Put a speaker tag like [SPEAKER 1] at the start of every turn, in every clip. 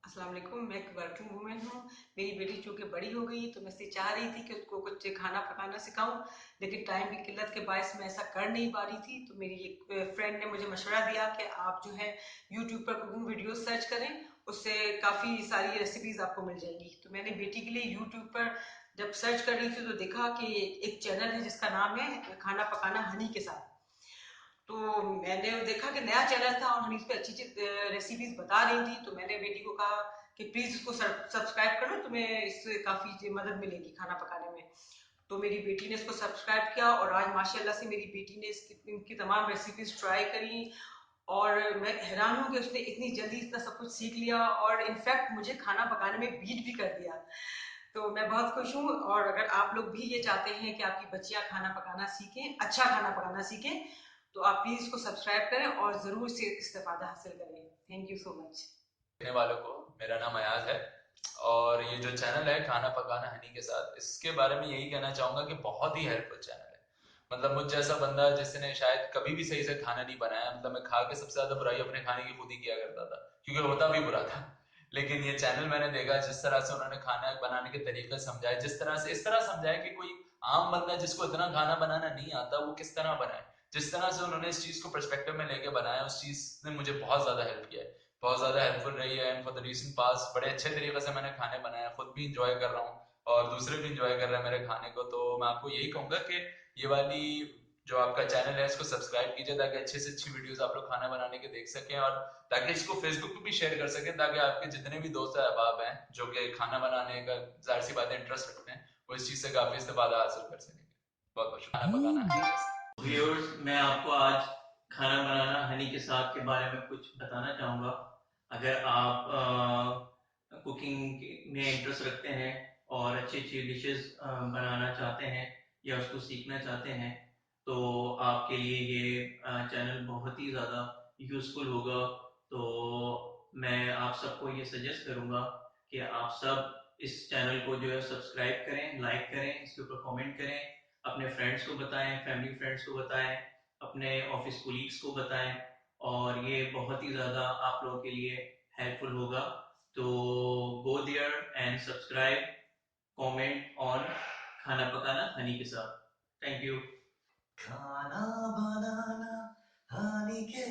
[SPEAKER 1] अस्सलाम वालेकुम। मैं एक वर्किंग वूमेन हूँ। मेरी बेटी चूंकि बड़ी हो गई तो मैं इससे चाह रही थी कि उसको कुछ खाना पकाना सिखाऊं, लेकिन टाइम की किल्लत के बायस मैं ऐसा कर नहीं पा रही थी। तो मेरी एक फ्रेंड ने मुझे मशवरा दिया कि आप जो है यूट्यूब पर कुकिंग वीडियो सर्च करें, उससे काफ़ी सारी रेसिपीज आपको मिल जाएंगी। तो मैंने बेटी के लिए यूट्यूब पर जब सर्च कर रही थी तो देखा कि एक चैनल है जिसका नाम है खाना पकाना हनी के साथ। तो मैंने देखा कि नया चैनल था और हनी इस पे अच्छी अच्छी रेसिपीज बता रही थी। तो मैंने बेटी को कहा कि प्लीज इसको सब्सक्राइब करो, तुम्हें इससे काफी मदद मिलेगी खाना पकाने में। तो मेरी बेटी ने इसको सब्सक्राइब किया और आज माशाल्लाह से मेरी बेटी ने इनकी तमाम रेसिपीज ट्राई करी। और मैं हैरान हूँ कि उसने इतनी जल्दी इतना सब कुछ सीख लिया और इनफैक्ट मुझे खाना पकाने में बीट भी कर दिया। तो मैं बहुत खुश हूँ। और अगर आप लोग भी ये चाहते हैं कि आपकी बच्चियां खाना पकाना सीखें, अच्छा खाना पकाना सीखें, तो आप प्लीज इसको सब्सक्राइब करें और जरूर से इस्तेफादा हासिल करें। Thank you so much.
[SPEAKER 2] देखने वालों को, मेरा नाम अयाज है। और ये जो चैनल है खाना पकाना हनी के साथ, इसके बारे में यही कहना चाहूंगा कि बहुत ही हेल्पफुल चैनल है। मतलब मुझ जैसा बंदा जिसने शायद कभी भी सही से खाना नहीं बनाया, मतलब मैं खा के सबसे ज्यादा बुराई अपने खाने की खुद ही किया करता था, क्योंकि होता भी बुरा था। लेकिन ये चैनल मैंने देखा, जिस तरह से उन्होंने खाना बनाने के तरीके समझाए, जिस तरह से इस तरह समझाया कि कोई आम बंदा जिसको इतना खाना बनाना नहीं आता वो किस तरह बनाए, जिस तरह से उन्होंने इस चीज को पर्सपेक्टिव में लेके बनाया, उस चीज ने मुझे बहुत ज्यादा हेल्प किया है, बहुत ज्यादा हेल्पफुल रही है। एंड फॉर द रीसेंट पास बड़े अच्छे तरीके से मैंने खाने बनाया, खुद भी इंजॉय कर रहा हूँ और दूसरे भी इंजॉय कर रहे हैं मेरे खाने को। तो मैं आपको यही कहूंगा कि ये वाली जो आपका चैनल है इसको सब्सक्राइब कीजिए, ताकि अच्छे से अच्छी वीडियोस आप लोग खाना बनाने के देख सकें, और ताकि इसको फेसबुक पे भी शेयर कर सकें, ताकि आपके जितने भी दोस्त अहबाब हैं जो कि खाना बनाने का जाहिर सी बात है इंटरेस्ट रखते हैं, वो इस चीज से काफी इस्तेफादा हासिल कर सकेंगे। बहुत बहुत खाना पकाना है।
[SPEAKER 3] व्यूअर्स, मैं आपको आज खाना बनाना हनी के साथ के बारे में कुछ बताना चाहूँगा। अगर आप कुकिंग में इंटरेस्ट रखते हैं और अच्छी अच्छी डिशेस बनाना चाहते हैं या उसको सीखना चाहते हैं, तो आपके लिए ये चैनल बहुत ही ज़्यादा यूज़फुल होगा। तो मैं आप सबको ये सजेस्ट करूँगा कि आप सब इस चैनल को जो है सब्सक्राइब करें, लाइक करें, इसके ऊपर कमेंट करें, अपने फ्रेंड्स को बताएं, फैमिली फ्रेंड्स को बताएं, अपने ऑफिस कोलीग्स को बताएं, और ये बहुत ही ज़्यादा आप लोगों के लिए हेल्पफुल होगा। तो go there and subscribe, comment on खाना पकाना हनी के साथ। Thank you. खाना बनाना हनी के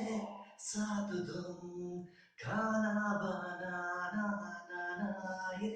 [SPEAKER 3] साथ तुम, खाना बनाना ना ना ये